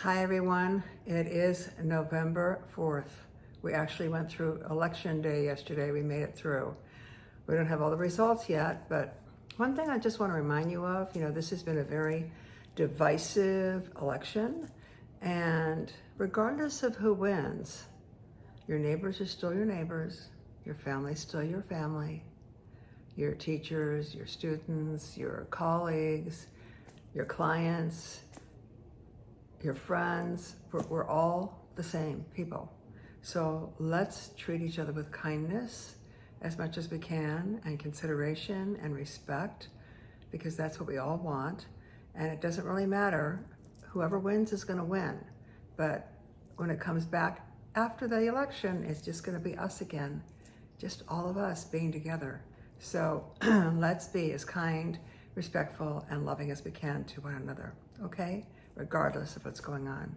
Hi everyone, it is November 4th. We actually went through election day yesterday. We made it through. We don't have all the results yet, but one thing I just want to remind you of, this has been a very divisive election, and regardless of who wins, your neighbors are still your neighbors, your family's still your family, your teachers, your students, your colleagues, your clients, your friends, we're all the same people. So let's treat each other with kindness as much as we can, and consideration and respect, because that's what we all want. And it doesn't really matter, whoever wins is gonna win. But when it comes back after the election, it's just gonna be us again, just all of us being together. So let's be as kind, respectful, and loving as we can to one another, okay? Regardless of what's going on.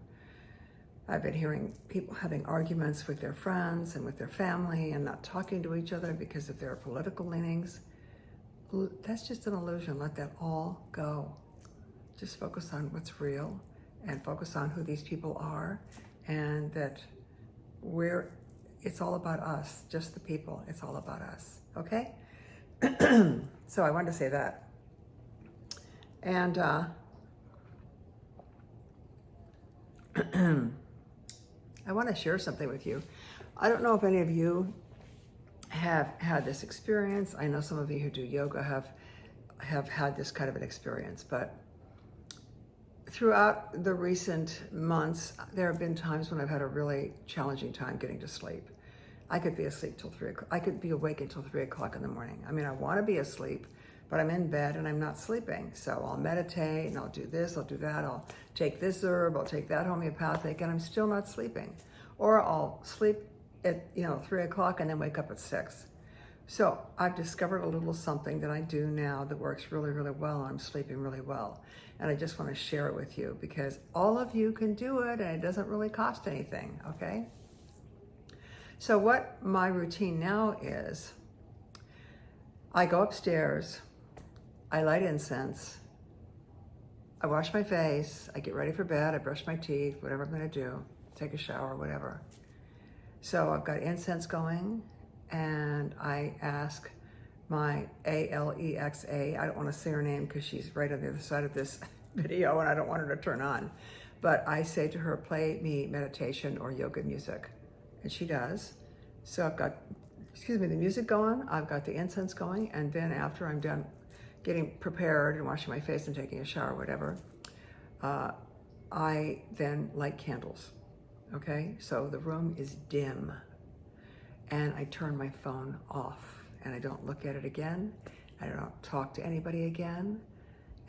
I've been hearing people having arguments with their friends and with their family and not talking to each other because of their political leanings. That's just an illusion. Let that all go. Just focus on what's real and focus on who these people are, and that it's all about us, just the people. It's all about us, okay? So I wanted to say that. And I want to share something with you. I don't know if any of you have had this experience. I know some of you who do yoga have had this kind of an experience, but throughout the recent months, there have been times when I've had a really challenging time getting to sleep. I could be asleep till 3 o'clock. I could be awake until 3 o'clock in the morning. I mean, I want to be asleep, but I'm in bed and I'm not sleeping. So I'll meditate and I'll do this, I'll do that, I'll take this herb, I'll take that homeopathic, and I'm still not sleeping. Or I'll sleep at 3 o'clock and then wake up at 6. So I've discovered a little something that I do now that works really, really well, and I'm sleeping really well. And I just want to share it with you because all of you can do it and it doesn't really cost anything, okay? So what my routine now is, I go upstairs, I light incense, I wash my face, I get ready for bed, I brush my teeth, whatever I'm gonna do, take a shower, whatever. So I've got incense going, and I ask my Alexa, I don't wanna say her name because she's right on the other side of this video and I don't want her to turn on, but I say to her, play me meditation or yoga music, and she does. So I've got the music going, I've got the incense going, and then after I'm done getting prepared and washing my face and taking a shower, whatever, I then light candles, okay? So the room is dim, and I turn my phone off, and I don't look at it again, I don't talk to anybody again,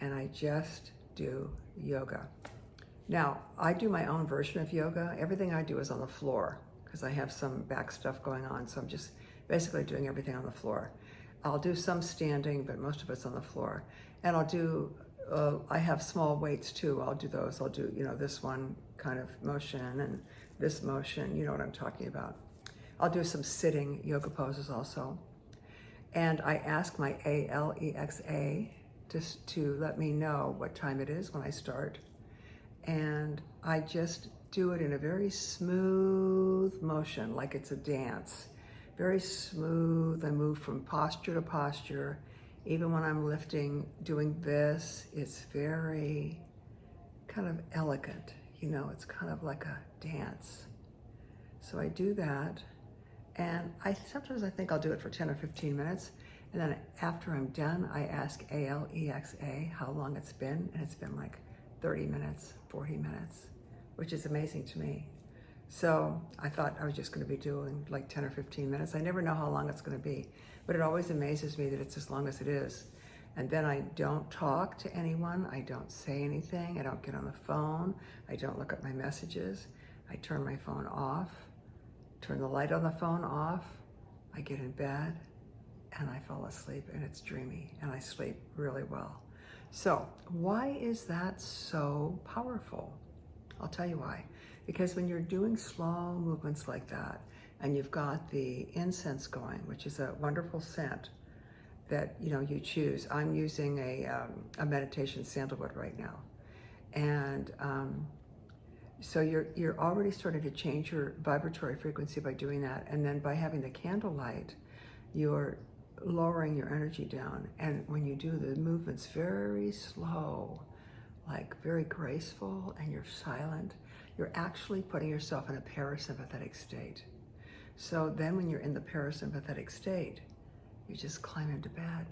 and I just do yoga. Now, I do my own version of yoga. Everything I do is on the floor, because I have some back stuff going on, so I'm just basically doing everything on the floor. I'll do some standing, but most of it's on the floor. And I'll do, I have small weights too. I'll do those. I'll do, this one kind of motion and this motion, you know what I'm talking about. I'll do some sitting yoga poses also. And I ask my Alexa just to let me know what time it is when I start. And I just do it in a very smooth motion, like it's a dance. Very smooth. I move from posture to posture. Even when I'm lifting, doing this, it's very kind of elegant. It's kind of like a dance. So I do that, and sometimes I think I'll do it for 10 or 15 minutes, and then after I'm done, I ask Alexa how long it's been, and it's been like 30 minutes, 40 minutes, which is amazing to me. So I thought I was just going to be doing like 10 or 15 minutes. I never know how long it's going to be, but it always amazes me that it's as long as it is. And then I don't talk to anyone. I don't say anything. I don't get on the phone. I don't look at my messages. I turn my phone off, turn the light on the phone off. I get in bed and I fall asleep, and it's dreamy, and I sleep really well. So why is that so powerful? I'll tell you why. Because when you're doing slow movements like that, and you've got the incense going, which is a wonderful scent that you choose. I'm using a meditation sandalwood right now, and So you're already starting to change your vibratory frequency by doing that. And then by having the candlelight, you're lowering your energy down. And when you do the movements very slow, like very graceful, and you're silent, you're actually putting yourself in a parasympathetic state. So then when you're in the parasympathetic state, you just climb into bed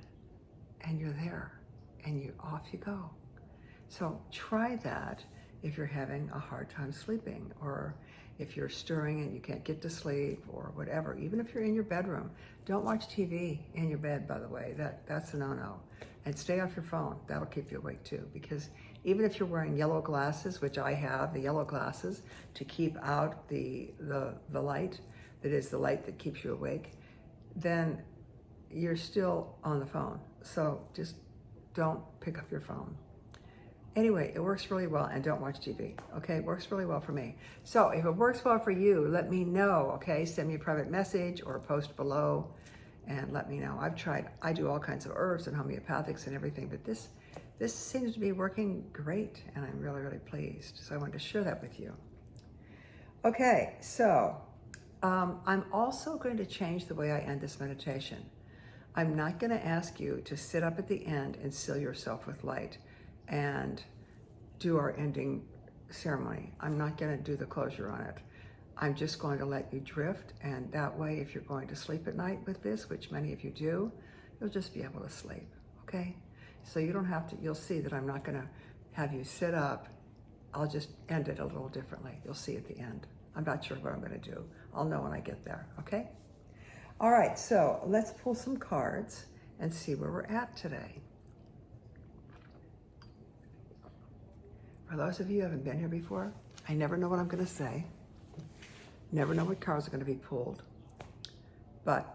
and you're there and off you go. So try that if you're having a hard time sleeping, or if you're stirring and you can't get to sleep, or whatever. Even if you're in your bedroom, don't watch TV in your bed, by the way. That's a no-no. And stay off your phone. That'll keep you awake too, because even if you're wearing yellow glasses, which I have, the yellow glasses, to keep out the light, that is the light that keeps you awake, then you're still on the phone. So just don't pick up your phone. Anyway, it works really well, and don't watch TV, okay? It works really well for me. So if it works well for you, let me know, okay? Send me a private message or a post below and let me know. I do all kinds of herbs and homeopathics and everything, but this seems to be working great, and I'm really, really pleased. So I wanted to share that with you. Okay, so I'm also going to change the way I end this meditation. I'm not going to ask you to sit up at the end and seal yourself with light and do our ending ceremony. I'm not going to do the closure on it. I'm just going to let you drift, and that way, if you're going to sleep at night with this, which many of you do, you'll just be able to sleep, okay? So you don't have to, you'll see that I'm not going to have you sit up. I'll just end it a little differently. You'll see at the end. I'm not sure what I'm going to do. I'll know when I get there, okay? All right, so let's pull some cards and see where we're at today. For those of you who haven't been here before, I never know what I'm going to say. Never know what cards are going to be pulled. But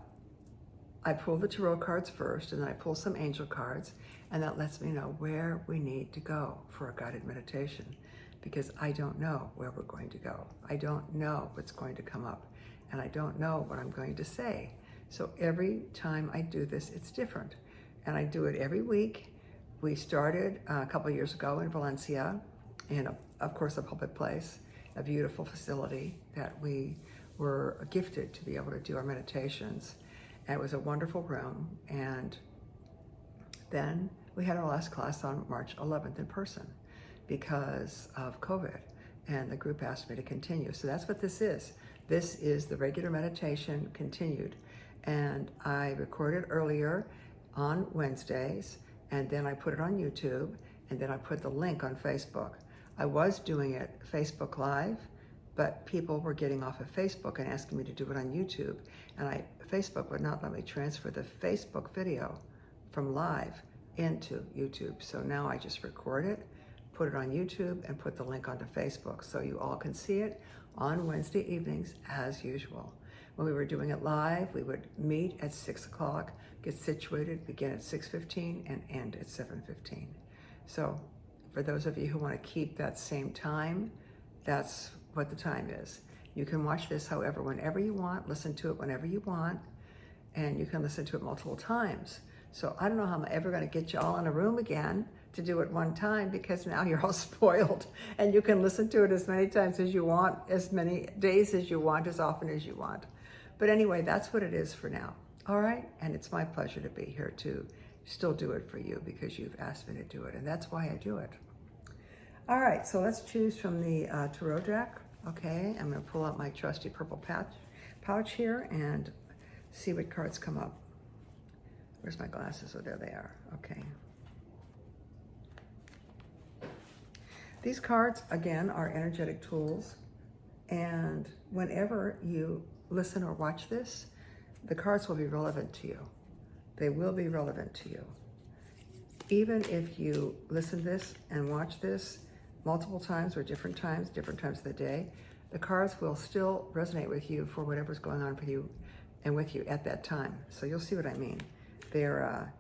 I pull the tarot cards first, and then I pull some angel cards, and that lets me know where we need to go for a guided meditation, because I don't know where we're going to go. I don't know what's going to come up, and I don't know what I'm going to say. So every time I do this, it's different. And I do it every week. We started a couple of years ago in Valencia, in, of course, a public place, a beautiful facility that we were gifted to be able to do our meditations. And it was a wonderful room. And then we had our last class on March 11th in person because of COVID. And the group asked me to continue. So that's what this is. This is the regular meditation continued. And I recorded earlier on Wednesdays, and then I put it on YouTube, and then I put the link on Facebook. I was doing it Facebook Live, but people were getting off of Facebook and asking me to do it on YouTube, and Facebook would not let me transfer the Facebook video from live into YouTube. So now I just record it, put it on YouTube, and put the link onto Facebook so you all can see it on Wednesday evenings as usual. When we were doing it live, we would meet at 6 o'clock, get situated, begin at 6:15, and end at 7:15. So for those of you who want to keep that same time, that's what the time is. You can watch this, however, whenever you want, listen to it whenever you want, and you can listen to it multiple times. So I don't know how I'm ever going to get you all in a room again to do it one time, because now you're all spoiled, and you can listen to it as many times as you want, as many days as you want, as often as you want. But anyway, that's what it is for now. All right? And it's my pleasure to be here to still do it for you, because you've asked me to do it, and that's why I do it. All right, so let's choose from the tarot deck. Okay, I'm going to pull out my trusty purple pouch here and see what cards come up. Where's my glasses? Oh, there they are. Okay. These cards, again, are energetic tools, and whenever you listen or watch this, the cards will be relevant to you. They will be relevant to you. Even if you listen to this and watch this multiple times or different times of the day, the cards will still resonate with you for whatever's going on for you and with you at that time. So you'll see what I mean. They're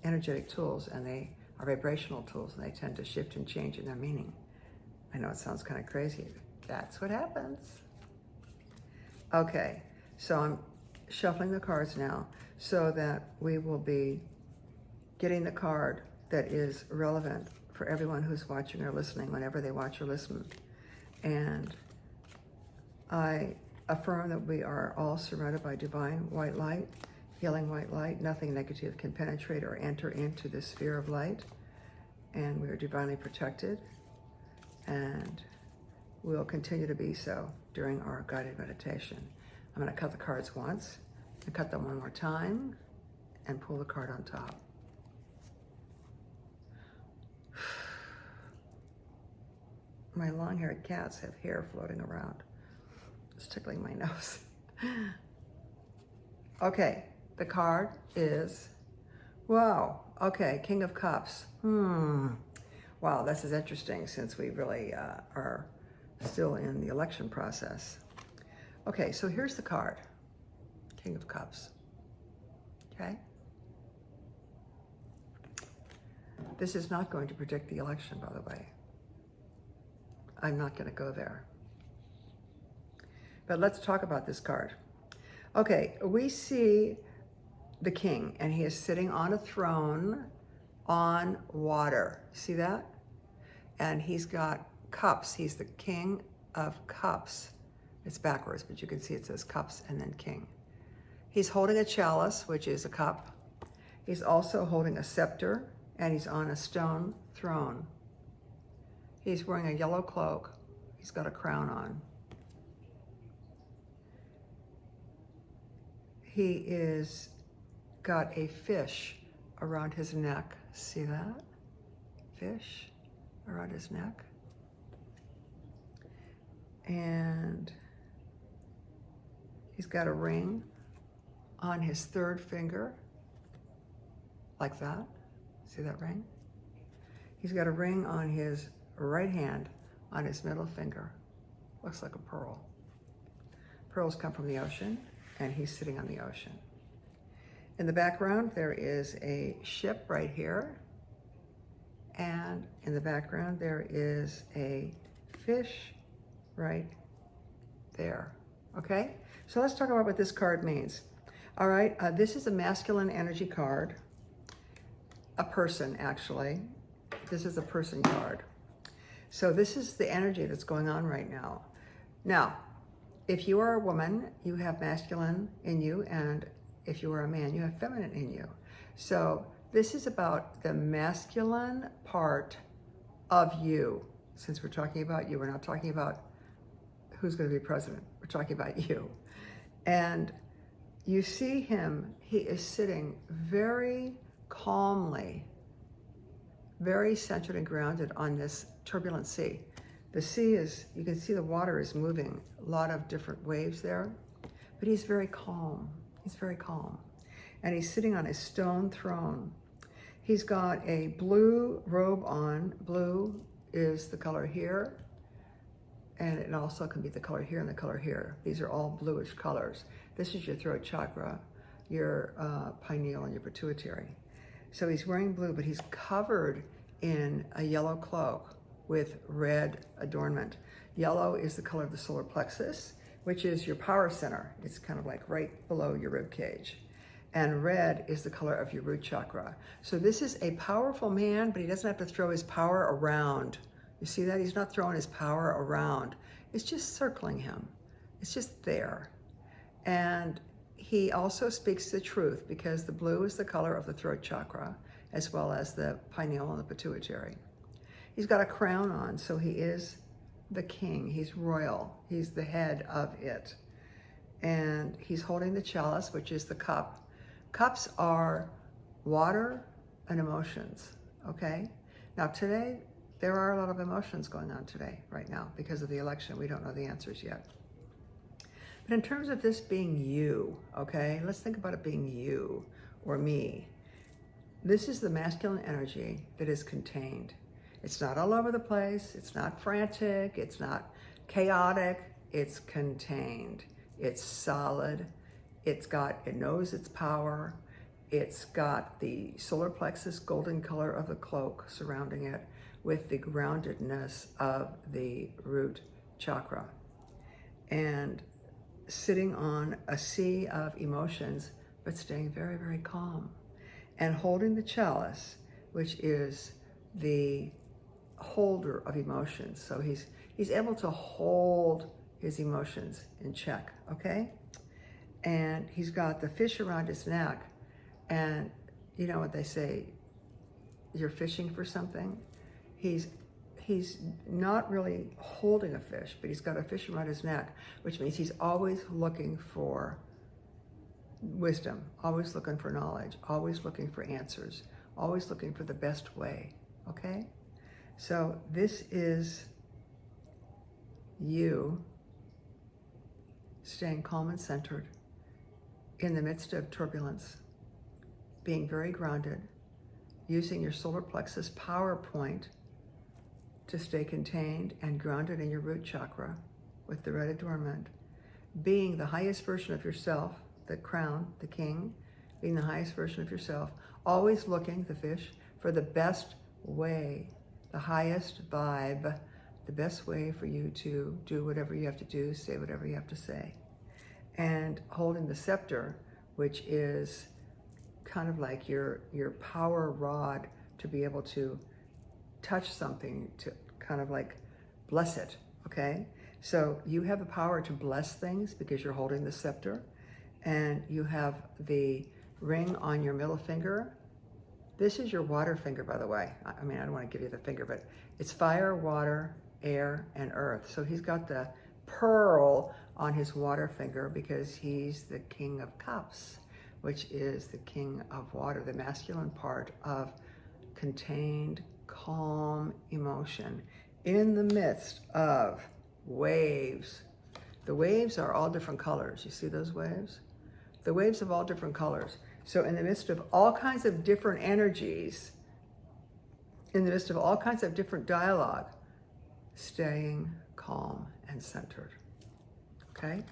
energetic tools, and they are vibrational tools, and they tend to shift and change in their meaning. I know it sounds kind of crazy. That's what happens. Okay, so I'm shuffling the cards now so that we will be getting the card that is relevant for everyone who's watching or listening, whenever they watch or listen. And I affirm that we are all surrounded by divine white light, healing white light. Nothing negative can penetrate or enter into this sphere of light. And we are divinely protected. And we'll continue to be so during our guided meditation. I'm going to cut the cards once, and cut them one more time, and pull the card on top. My long-haired cats have hair floating around. It's tickling my nose. Okay, the card is, wow, okay, King of Cups. Wow, this is interesting since we really are still in the election process. Okay, so here's the card, King of Cups, okay? This is not going to predict the election, by the way. I'm not going to go there. But let's talk about this card. Okay, we see the king, and he is sitting on a throne on water. See that? And he's got cups. He's the king of cups. It's backwards, but you can see it says cups and then king. He's holding a chalice, which is a cup. He's also holding a scepter, and he's on a stone throne. He's wearing a yellow cloak. He's got a crown on. He is got a fish around his neck. See that? Fish around his neck. And he's got a ring on his third finger, like that. See that ring? He's got a ring on his right hand on his middle finger. Looks like a pearl. Pearls come from the ocean, and he's sitting on the ocean. In the background, there is a ship right here. And in the background, there is a fish right there. Okay? So let's talk about what this card means. All right, this is a masculine energy card. A person, actually. This is a person card. So this is the energy that's going on right now. Now, if you are a woman, you have masculine in you, and if you are a man, you have feminine in you. So this is about the masculine part of you. Since we're talking about you, we're not talking about who's going to be president. We're talking about you. And you see him, he is sitting very calmly, very centered and grounded on this turbulent sea. The sea is, you can see the water is moving, a lot of different waves there, but he's very calm. He's very calm. And he's sitting on a stone throne. He's got a blue robe on. Blue is the color here, and it also can be the color here and the color here. These are all bluish colors. This is your throat chakra, your pineal, and your pituitary. So he's wearing blue, but he's covered in a yellow cloak with red adornment. Yellow is the color of the solar plexus, which is your power center. It's kind of like right below your rib cage. And red is the color of your root chakra. So this is a powerful man, but he doesn't have to throw his power around. You see that? He's not throwing his power around. It's just circling him. It's just there. And he also speaks the truth, because the blue is the color of the throat chakra, as well as the pineal and the pituitary. He's got a crown on, so he is the king. He's royal. He's the head of it. And he's holding the chalice, which is the cup. Cups are water and emotions, okay? Now today, there are a lot of emotions going on today, right now, because of the election. We don't know the answers yet. But in terms of this being you, okay, let's think about it being you or me. This is the masculine energy that is contained. It's not all over the place. It's not frantic. It's not chaotic. It's contained. It's solid. It knows its power. It's got the solar plexus golden color of the cloak surrounding it with the groundedness of the root chakra. And sitting on a sea of emotions, but staying very, very calm. And holding the chalice, which is the holder of emotions. So he's able to hold his emotions in check, okay? And he's got the fish around his neck. And you know what they say, you're fishing for something. He's not really holding a fish, but he's got a fish around his neck, which means he's always looking for wisdom, always looking for knowledge, always looking for answers, always looking for the best way, okay? So this is you staying calm and centered in the midst of turbulence, being very grounded, using your solar plexus power point to stay contained and grounded in your root chakra with the red adornment, being the highest version of yourself, the crown, the king, being the highest version of yourself, always looking, the fish, for the best way, the highest vibe, the best way for you to do whatever you have to do, say whatever you have to say. And holding the scepter, which is kind of like your power rod to be able to touch something, to kind of like bless it, okay? So you have the power to bless things because you're holding the scepter, and you have the ring on your middle finger. This is your water finger, by the way. I mean, I don't want to give you the finger, but it's fire, water, air, and earth. So he's got the pearl on his water finger because he's the king of cups, which is the king of water, the masculine part of contained, calm emotion in the midst of waves. The waves are all different colors. You see those waves? The waves of all different colors. So in the midst of all kinds of different energies, in the midst of all kinds of different dialogue, staying calm and centered. Okay?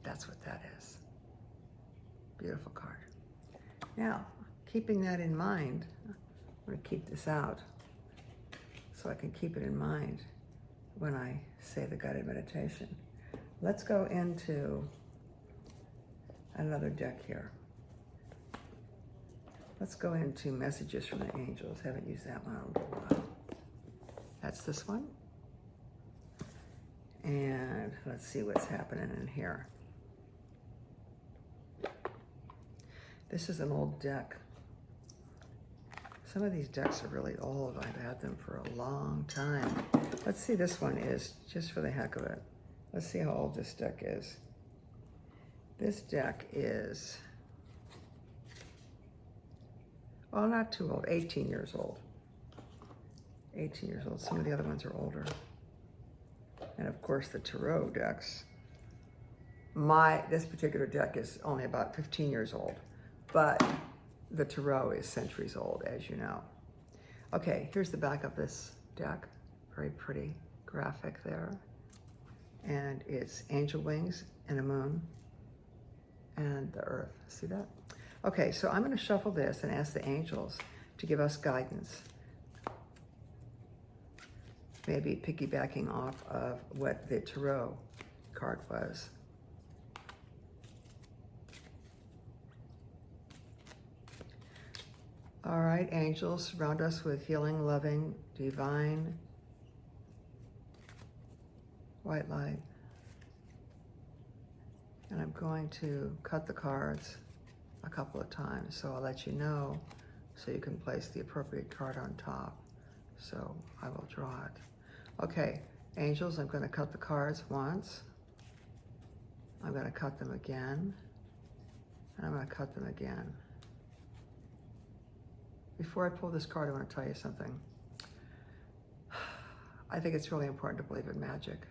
That's what that is. Beautiful card. Now, keeping that in mind, I'm going to keep this out so I can keep it in mind when I say the guided meditation. Let's go into another deck here. Let's go into messages from the angels. Haven't used that one in a little while. That's this one. And let's see what's happening in here. This is an old deck. Some of these decks are really old. I've had them for a long time. Let's see, this one is, just for the heck of it. Let's see how old this deck is. This deck is, well, not too old, 18 years old. 18 years old. Some of the other ones are older. And of course the tarot decks. This particular deck is only about 15 years old, but the tarot is centuries old, as you know. Okay, here's the back of this deck. Very pretty graphic there. And it's angel wings and a moon and the earth. See that? Okay, so I'm going to shuffle this and ask the angels to give us guidance. Maybe piggybacking off of what the tarot card was. All right, angels, surround us with healing, loving, divine white light. And I'm going to cut the cards a couple of times, so I'll let you know so you can place the appropriate card on top. So I will draw it. Okay, angels, I'm going to cut the cards once. I'm going to cut them again. And I'm going to cut them again. Before I pull this card, I want to tell you something. I think it's really important to believe in magic.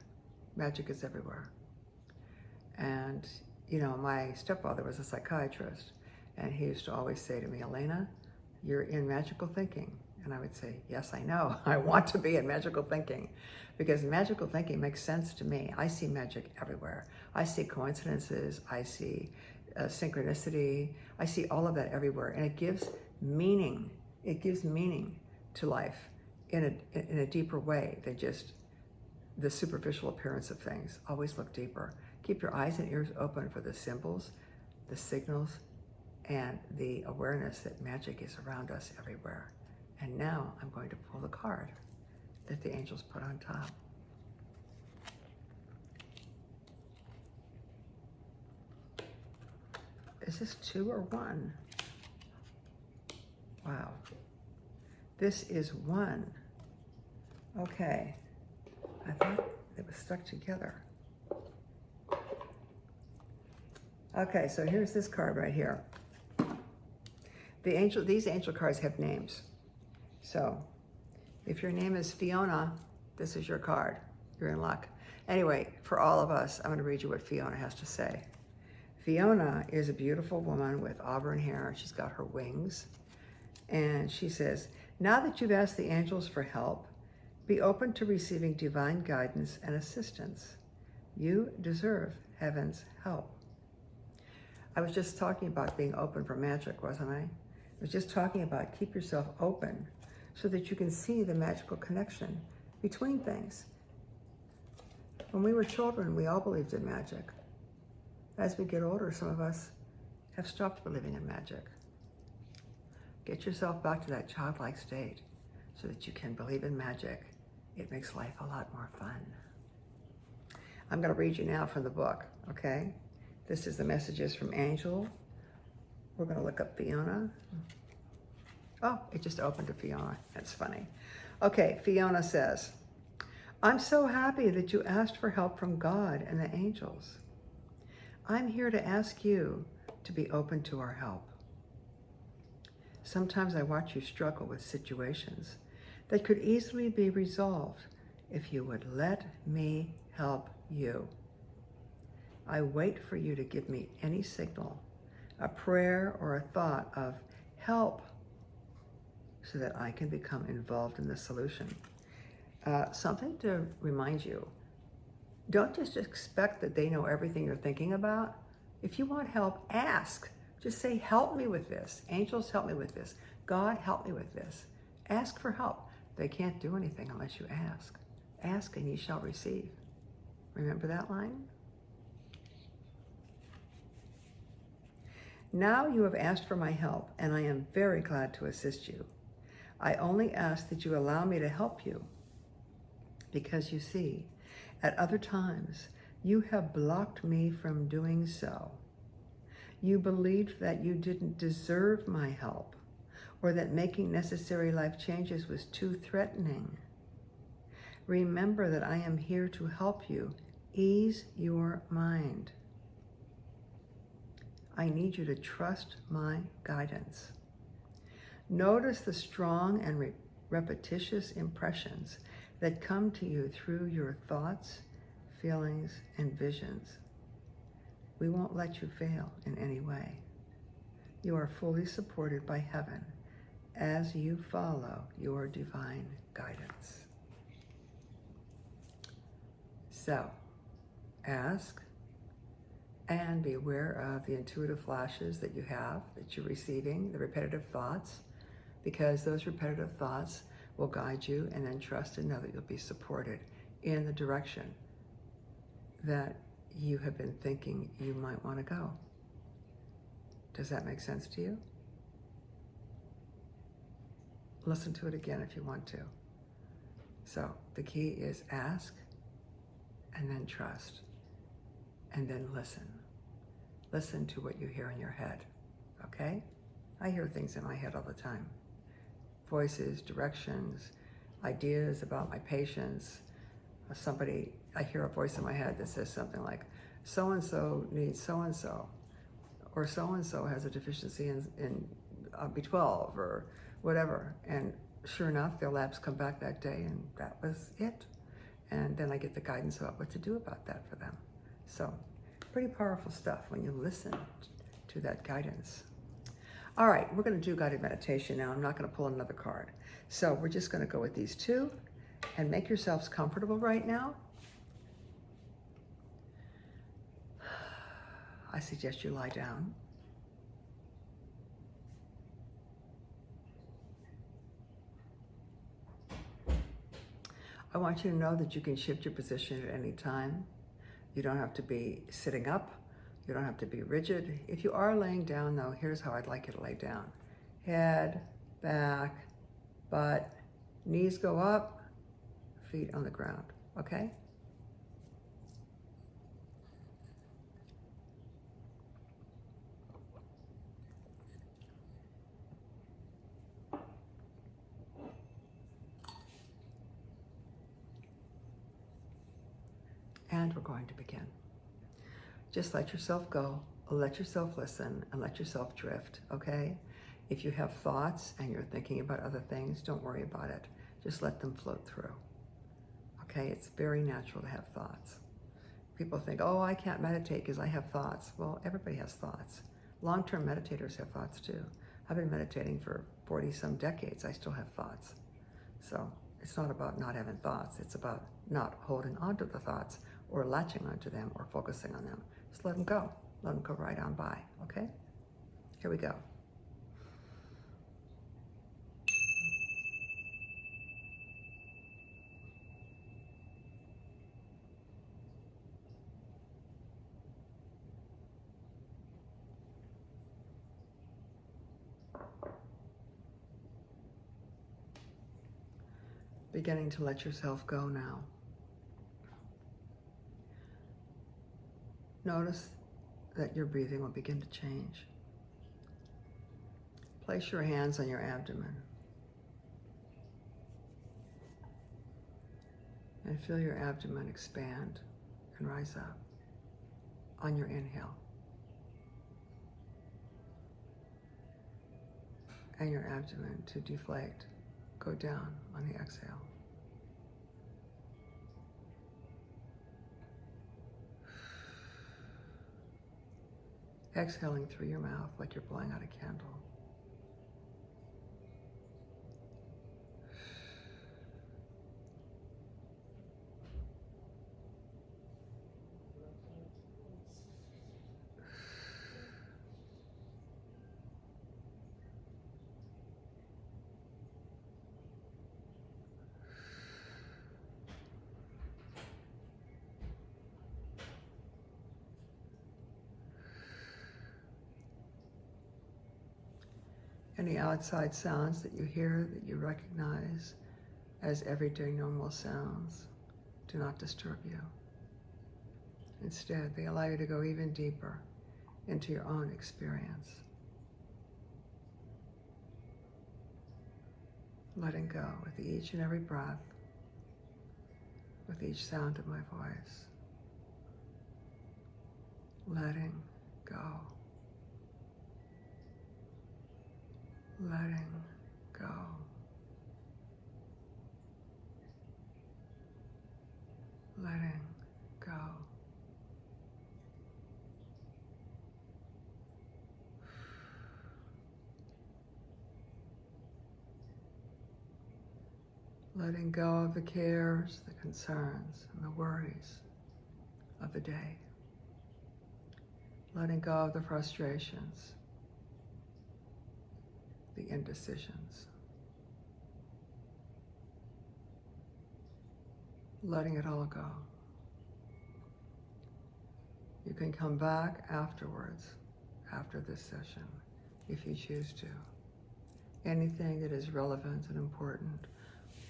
Magic is everywhere. And, you know, my stepfather was a psychiatrist, and he used to always say to me, Elena, you're in magical thinking. And I would say, yes, I know. I want to be in magical thinking, because magical thinking makes sense to me. I see magic everywhere. I see coincidences. I see synchronicity. I see all of that everywhere. And it gives meaning. It gives meaning to life in a deeper way than just the superficial appearance of things. Always look deeper. Keep your eyes and ears open for the symbols, the signals, and the awareness that magic is around us everywhere. And now I'm going to pull the card. that the angels put on top. Is this 2 or 1? Wow. This is 1. Okay. I thought it was stuck together. Okay, so here's this card right here. These angel cards have names. So if your name is Fiona, this is your card. You're in luck. Anyway, for all of us, I'm going to read you what Fiona has to say. Fiona is a beautiful woman with auburn hair. She's got her wings. And she says, now that you've asked the angels for help, be open to receiving divine guidance and assistance. You deserve heaven's help. I was just talking about being open for magic, wasn't I? I was just talking about keep yourself open so that you can see the magical connection between things. When we were children, we all believed in magic. As we get older, some of us have stopped believing in magic. Get yourself back to that childlike state so that you can believe in magic. It makes life a lot more fun. I'm going to read you now from the book, okay? This is the messages from Angel. We're going to look up Fiona. Oh, it just opened to Fiona. That's funny. Okay, Fiona says, I'm so happy that you asked for help from God and the angels. I'm here to ask you to be open to our help. Sometimes I watch you struggle with situations that could easily be resolved if you would let me help you. I wait for you to give me any signal, a prayer or a thought of help so that I can become involved in the solution. Something to remind you, don't just expect that they know everything you're thinking about. If you want help, ask. Just say, help me with this. Angels, help me with this. God, help me with this. Ask for help. They can't do anything unless you ask. Ask and ye shall receive. Remember that line? Now you have asked for my help, and I am very glad to assist you. I only ask that you allow me to help you, because you see, at other times, you have blocked me from doing so. You believed that you didn't deserve my help, or that making necessary life changes was too threatening. Remember that I am here to help you ease your mind. I need you to trust my guidance. Notice the strong and repetitious impressions that come to you through your thoughts, feelings, and visions. We won't let you fail in any way. You are fully supported by heaven as you follow your divine guidance. So, ask and be aware of the intuitive flashes that you have, that you're receiving, the repetitive thoughts, because those repetitive thoughts will guide you, and then trust and know that you'll be supported in the direction that you have been thinking you might want to go. Does that make sense to you? Listen to it again if you want to. So the key is ask and then trust and then listen. Listen to what you hear in your head, okay? I hear things in my head all the time. Voices, directions, ideas about my patients. I hear a voice in my head that says something like, so-and-so needs so-and-so, or so-and-so has a deficiency in B12 or whatever. And sure enough, their labs come back that day and that was it. And then I get the guidance about what to do about that for them. So pretty powerful stuff when you listen to that guidance. All right, we're going to do guided meditation now. I'm not going to pull another card. So we're just going to go with these two and make yourselves comfortable right now. I suggest you lie down. I want you to know that you can shift your position at any time. You don't have to be sitting up. You don't have to be rigid. If you are laying down, though, here's how I'd like you to lay down. Head, back, butt, knees go up, feet on the ground, okay? And we're going to begin. Just let yourself go, let yourself listen, and let yourself drift, okay? If you have thoughts and you're thinking about other things, don't worry about it. Just let them float through, okay? It's very natural to have thoughts. People think, oh, I can't meditate because I have thoughts. Well, everybody has thoughts. Long-term meditators have thoughts too. I've been meditating for 40-some decades. I still have thoughts. So it's not about not having thoughts. It's about not holding on to the thoughts or latching onto them or focusing on them. Just let them go. Let them go right on by, okay? Here we go. Beginning to let yourself go now. Notice that your breathing will begin to change. Place your hands on your abdomen and feel your abdomen expand and rise up on your inhale, and your abdomen to deflate, go down on the exhale. Exhaling through your mouth like you're blowing out a candle. Any outside sounds that you hear that you recognize as everyday normal sounds do not disturb you. Instead, they allow you to go even deeper into your own experience. Letting go with each and every breath, with each sound of my voice. Letting go. Letting go. Letting go. Letting go of the cares, the concerns, and the worries of the day. Letting go of the frustrations, the indecisions. Letting it all go. You can come back afterwards, after this session, if you choose to. Anything that is relevant and important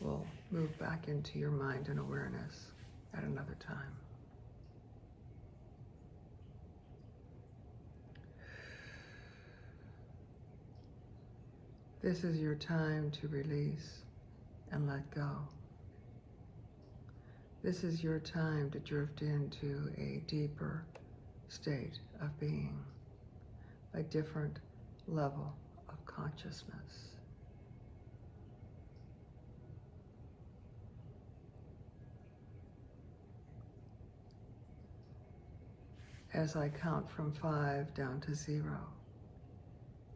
will move back into your mind and awareness at another time. This is your time to release and let go. This is your time to drift into a deeper state of being, a different level of consciousness. As I count from 5 down to 0,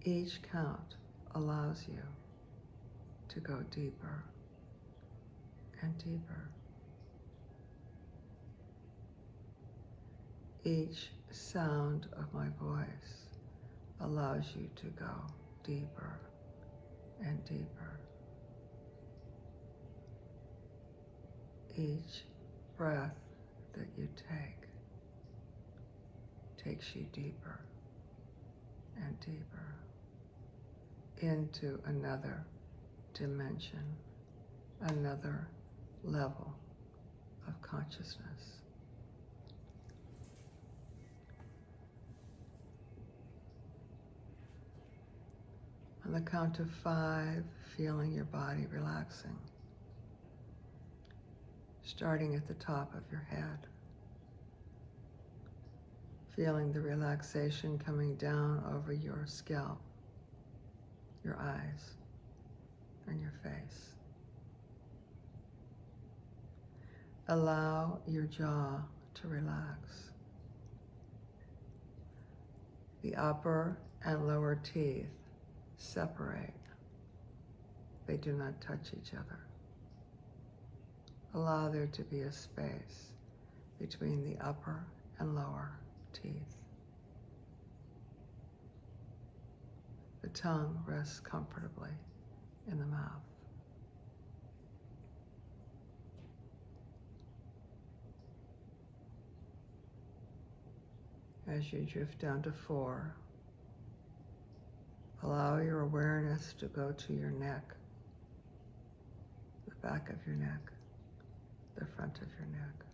each count allows you to go deeper and deeper. Each sound of my voice allows you to go deeper and deeper. Each breath that you take takes you deeper and deeper into another dimension, another level of consciousness. On the count of 5, feeling your body relaxing, starting at the top of your head, feeling the relaxation coming down over your scalp, your eyes, and your face. Allow your jaw to relax. The upper and lower teeth separate. They do not touch each other. Allow there to be a space between the upper and lower teeth. The tongue rests comfortably in the mouth. As you drift down to 4, allow your awareness to go to your neck, the back of your neck, the front of your neck.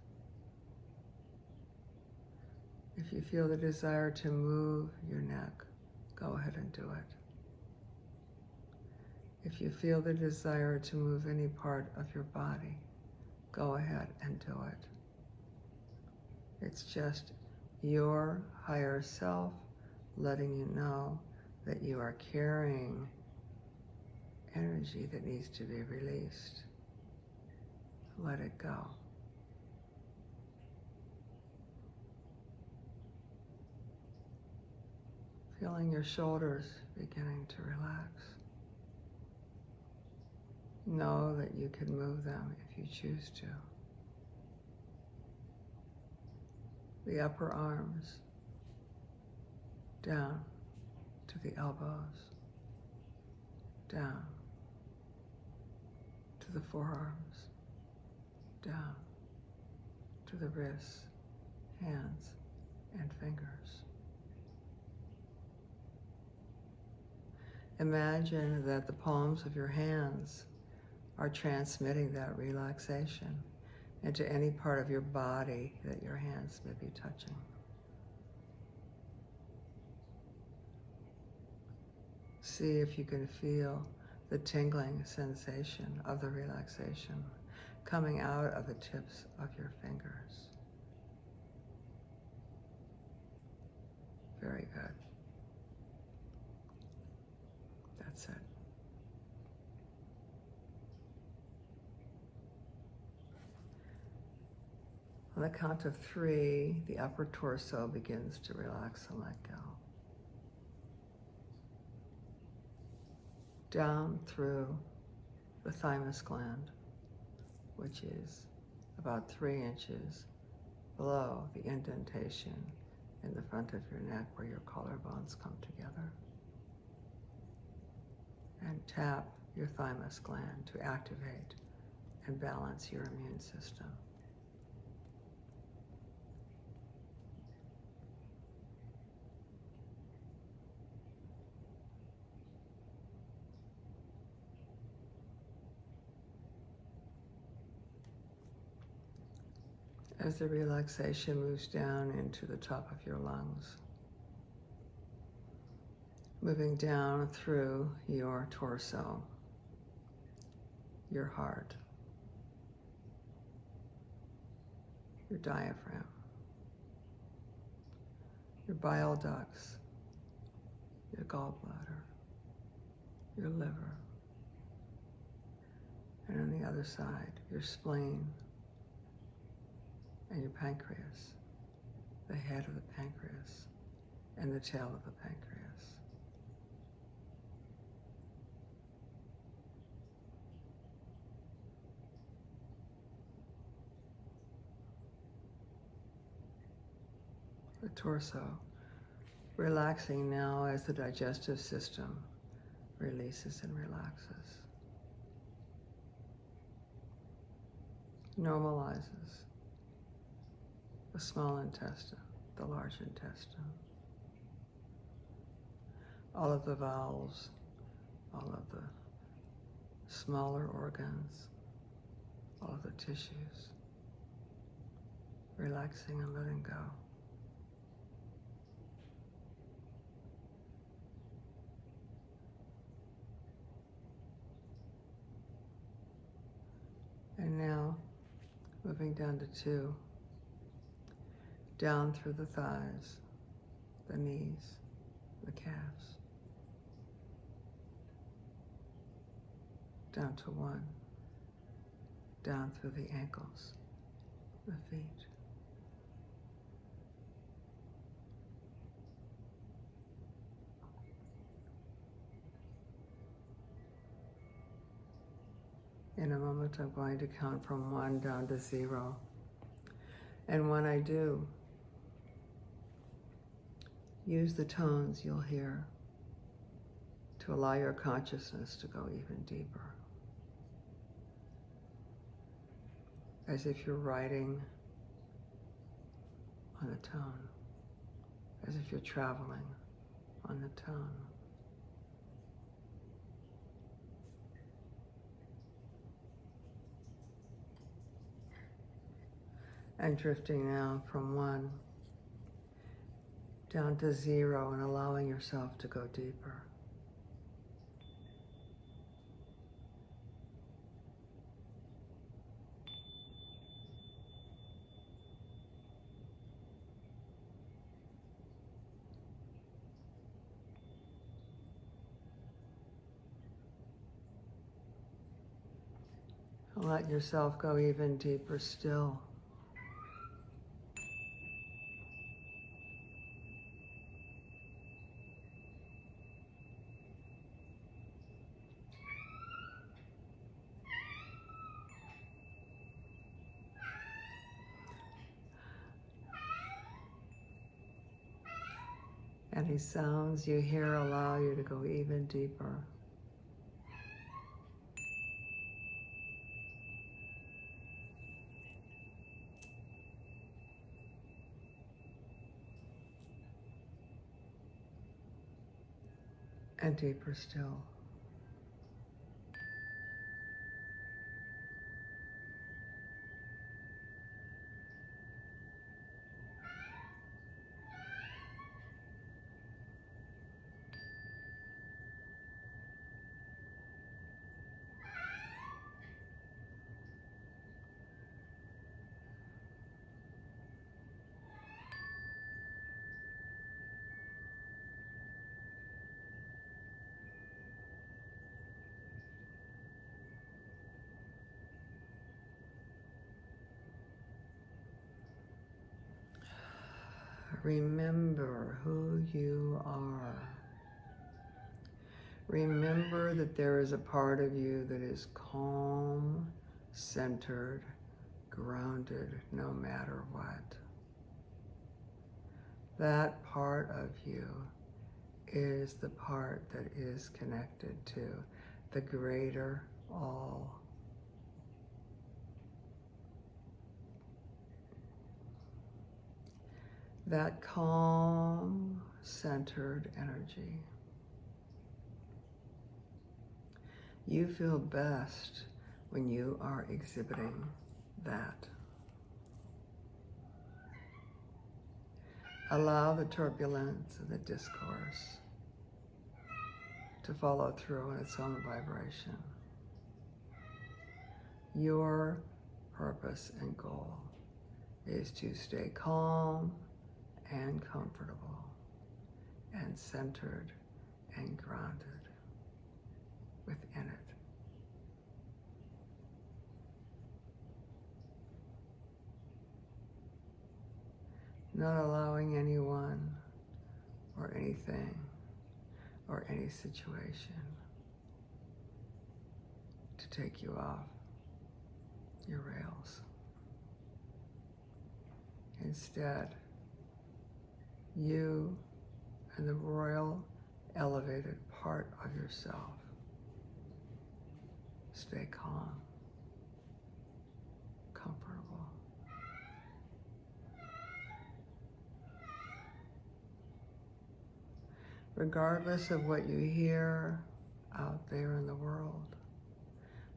If you feel the desire to move your neck, go ahead and do it. If you feel the desire to move any part of your body, go ahead and do it. It's just your higher self letting you know that you are carrying energy that needs to be released. Let it go. Feeling your shoulders beginning to relax. Know that you can move them if you choose to. The upper arms down to the elbows, down to the forearms, down to the wrists, hands, and fingers. Imagine that the palms of your hands are transmitting that relaxation into any part of your body that your hands may be touching. See if you can feel the tingling sensation of the relaxation coming out of the tips of your fingers. Very good. That's it. On the count of 3, the upper torso begins to relax and let go. Down through the thymus gland, which is about 3 inches below the indentation in the front of your neck where your collarbones come together. And tap your thymus gland to activate and balance your immune system. As the relaxation moves down into the top of your lungs, moving down through your torso, your heart, your diaphragm, your bile ducts, your gallbladder, your liver, and on the other side, your spleen and your pancreas, the head of the pancreas and the tail of the pancreas. The torso, relaxing now as the digestive system releases and relaxes. Normalizes the small intestine, the large intestine, all of the bowels, all of the smaller organs, all the tissues, relaxing and letting go. And now, moving down to 2, down through the thighs, the knees, the calves, down to 1, down through the ankles, the feet. In a moment, I'm going to count from 1 down to 0. And when I do, use the tones you'll hear to allow your consciousness to go even deeper. As if you're writing on a tone, as if you're traveling on the tone. And drifting now from 1 down to 0 and allowing yourself to go deeper. Let yourself go even deeper still. Any sounds you hear allow you to go even deeper. And deeper still. Remember who you are. Remember that there is a part of you that is calm, centered, grounded, no matter what. That part of you is the part that is connected to the greater all. That calm, centered energy. You feel best when you are exhibiting that. Allow the turbulence and the discourse to follow through in its own vibration. Your purpose and goal is to stay calm and comfortable and centered and grounded within it. Not allowing anyone or anything or any situation to take you off your rails. Instead, you and the royal, elevated part of yourself stay calm, comfortable. Regardless of what you hear out there in the world,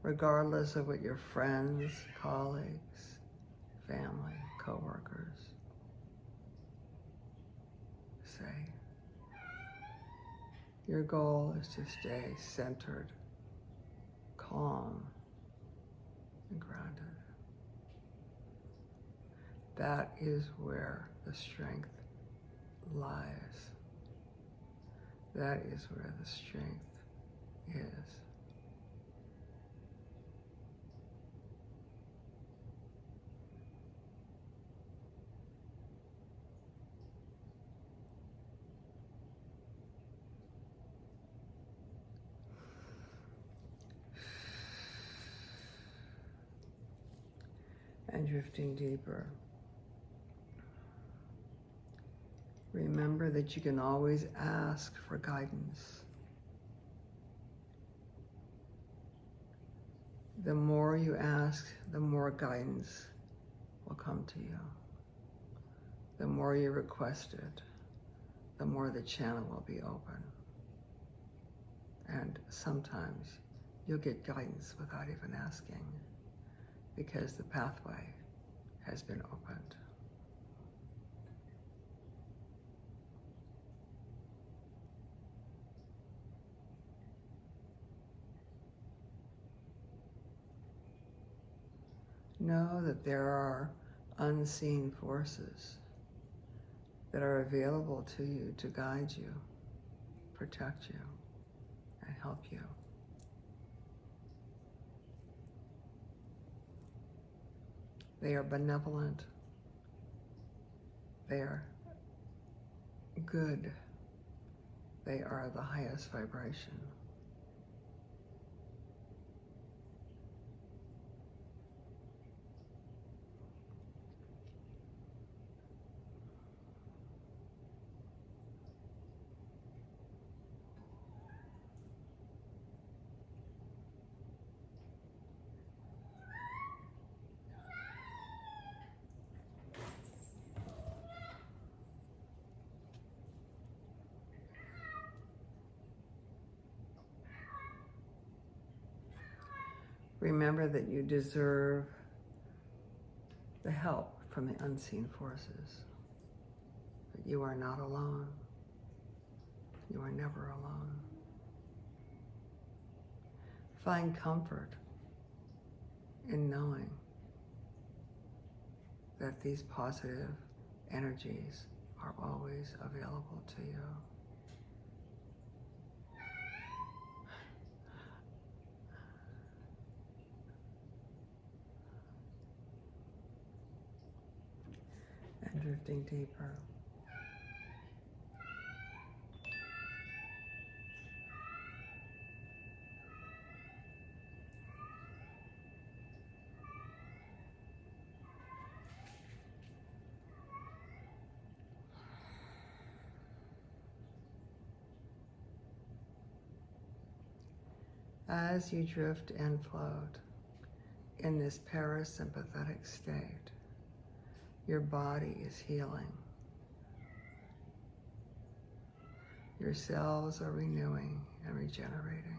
regardless of what your friends, colleagues, family, coworkers say. Your goal is to stay centered, calm, and grounded. That is where the strength lies. That is where the strength is. And drifting deeper. Remember that you can always ask for guidance. The more you ask, the more guidance will come to you. The more you request it, the more the channel will be open. And sometimes you'll get guidance without even asking, because the pathway has been opened. Know that there are unseen forces that are available to you to guide you, protect you, and help you. They are benevolent. They are good. They are the highest vibration. Remember that you deserve the help from the unseen forces. That you are not alone. You are never alone. Find comfort in knowing that these positive energies are always available to you. And drifting deeper. As you drift and float in this parasympathetic state, your body is healing. Your cells are renewing and regenerating.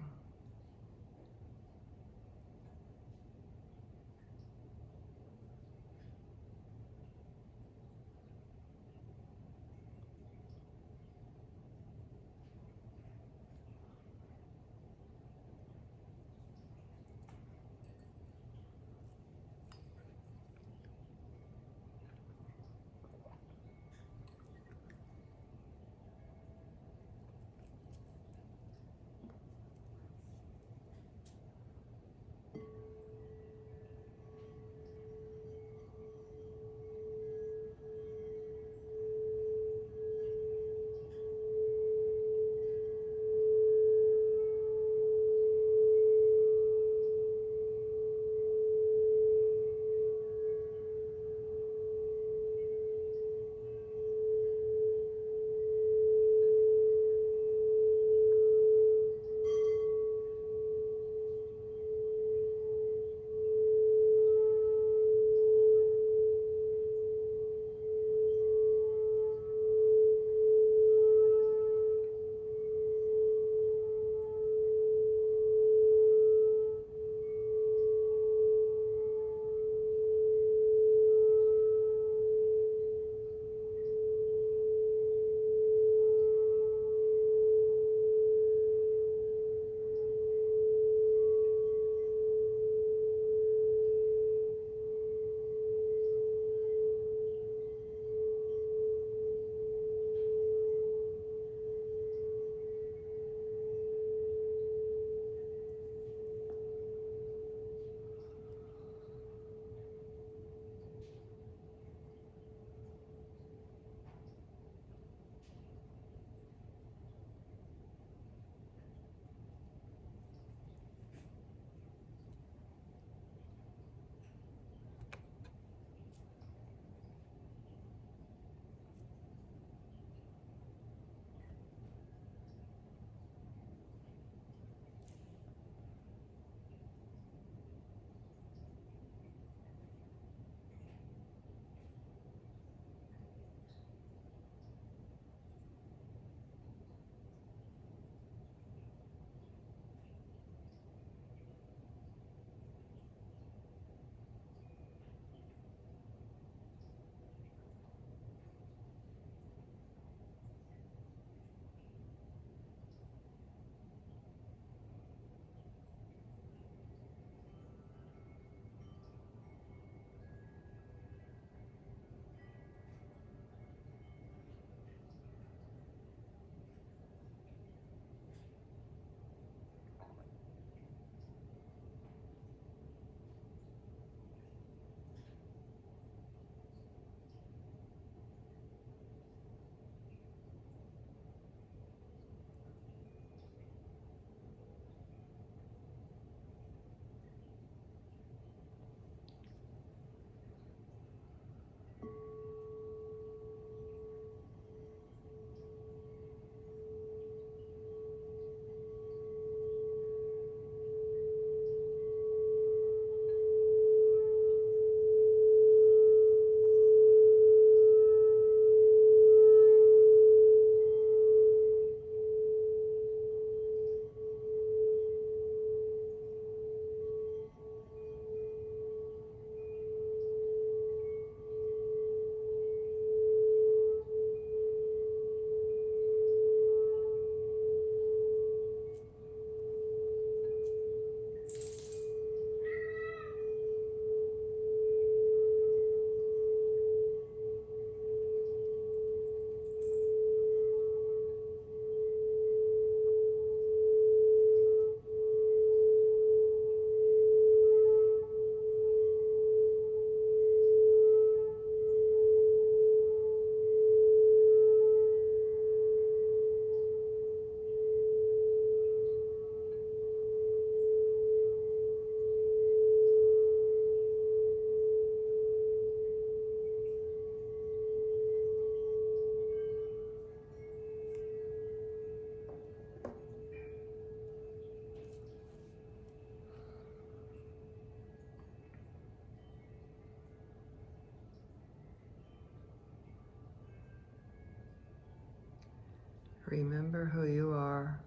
Remember who you are.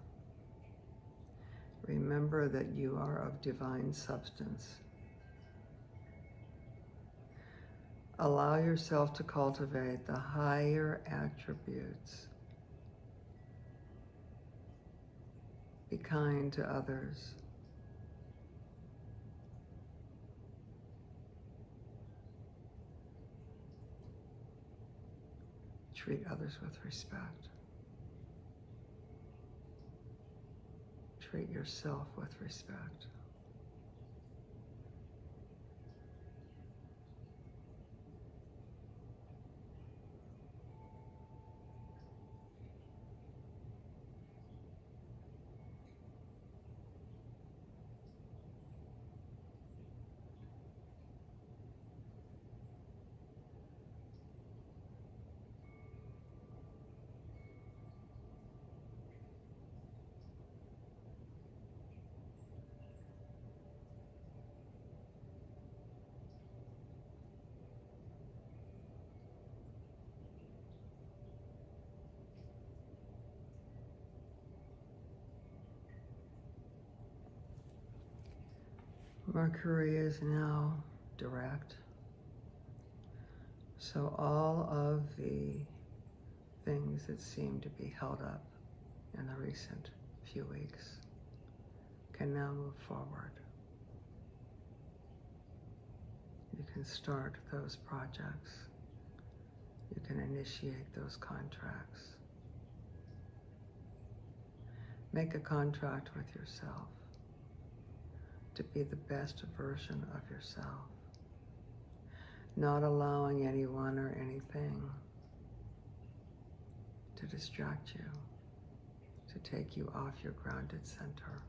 Remember that you are of divine substance. Allow yourself to cultivate the higher attributes. Be kind to others. Treat others with respect. Treat yourself with respect. Mercury is now direct. So all of the things that seem to be held up in the recent few weeks can now move forward. You can start those projects. You can initiate those contracts. Make a contract with yourself to be the best version of yourself, not allowing anyone or anything to distract you, to take you off your grounded center.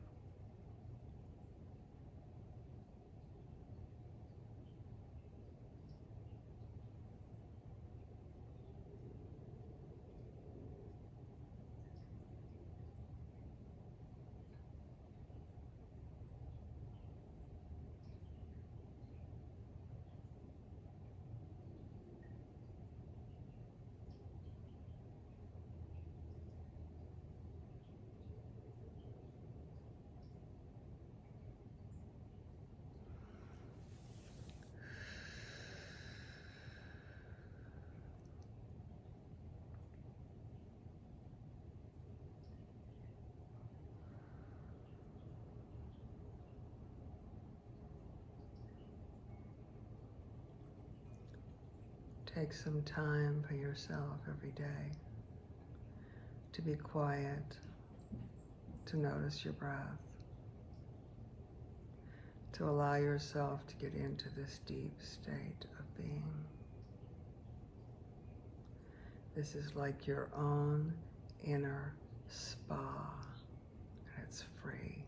Take some time for yourself every day to be quiet, to notice your breath, to allow yourself to get into this deep state of being. This is like your own inner spa, and it's free.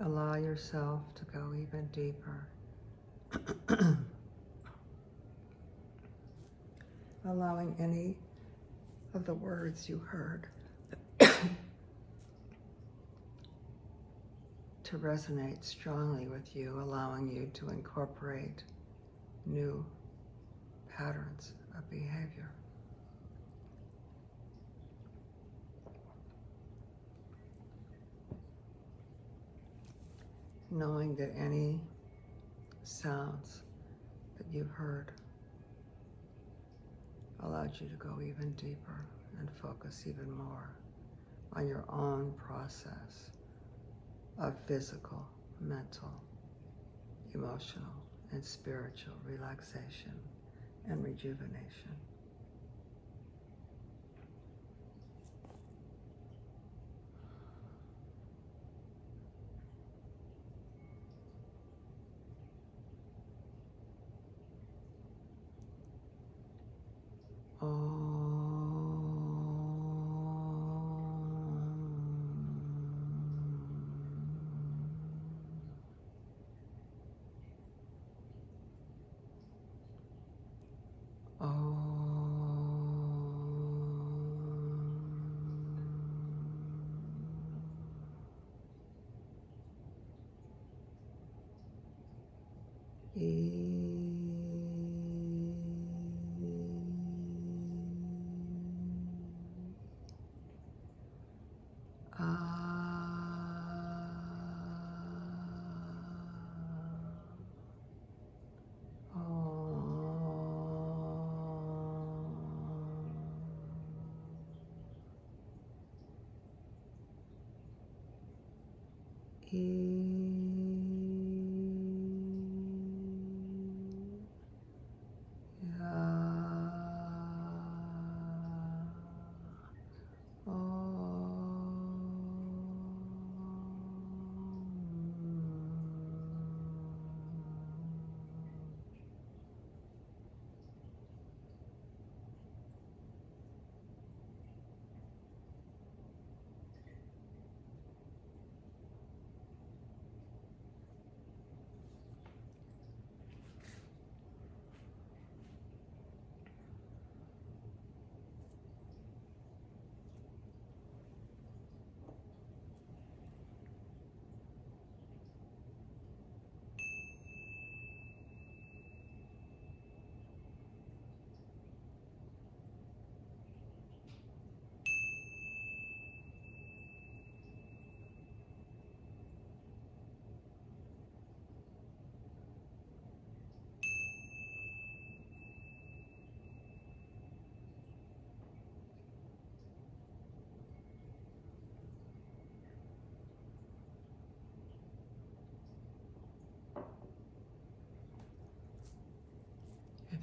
Allow yourself to go even deeper. Allowing any of the words you heard to resonate strongly with you, allowing you to incorporate new patterns of behavior. Knowing that any sounds that you've heard allowed you to go even deeper and focus even more on your own process of physical, mental, emotional, and spiritual relaxation and rejuvenation.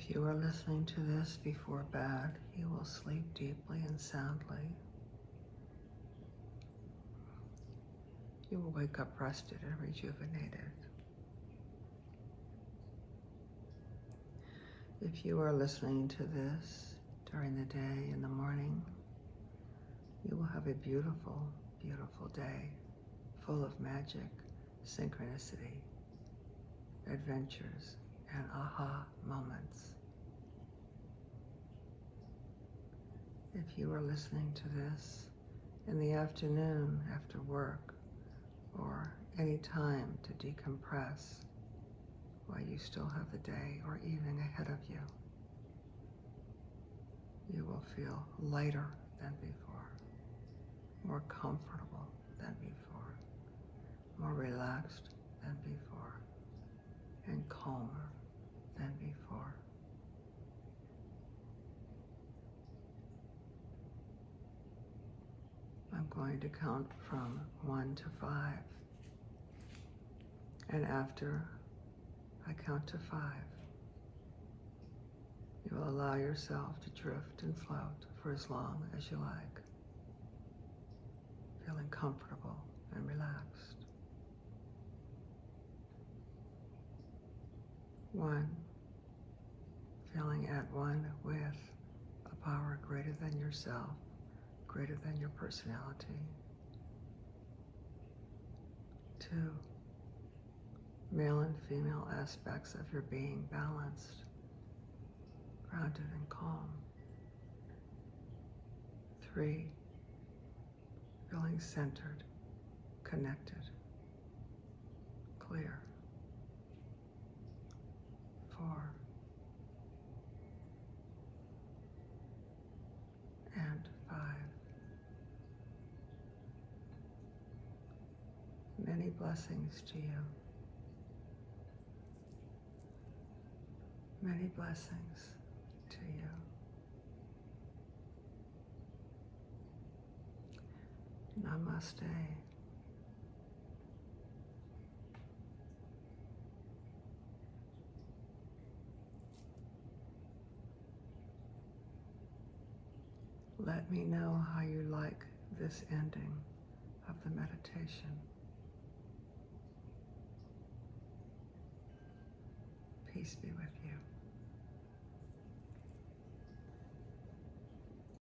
If you are listening to this before bed, you will sleep deeply and soundly. You will wake up rested and rejuvenated. If you are listening to this during the day, in the morning, you will have a beautiful, beautiful day full of magic, synchronicity, adventures, and aha moments. If you are listening to this in the afternoon after work or any time to decompress while you still have the day or evening ahead of you, you will feel lighter than before, more comfortable than before, more relaxed than before, and calmer than before. I'm going to count from 1 to 5. And after I count to 5, you will allow yourself to drift and float for as long as you like, feeling comfortable and relaxed. 1, feeling at one with a power greater than yourself, greater than your personality. 2, male and female aspects of your being balanced, grounded and calm. 3, feeling centered, connected, clear. 4, and 5. Many blessings to you. Many blessings to you. Namaste. Let me know how you like this ending of the meditation. Peace be with you.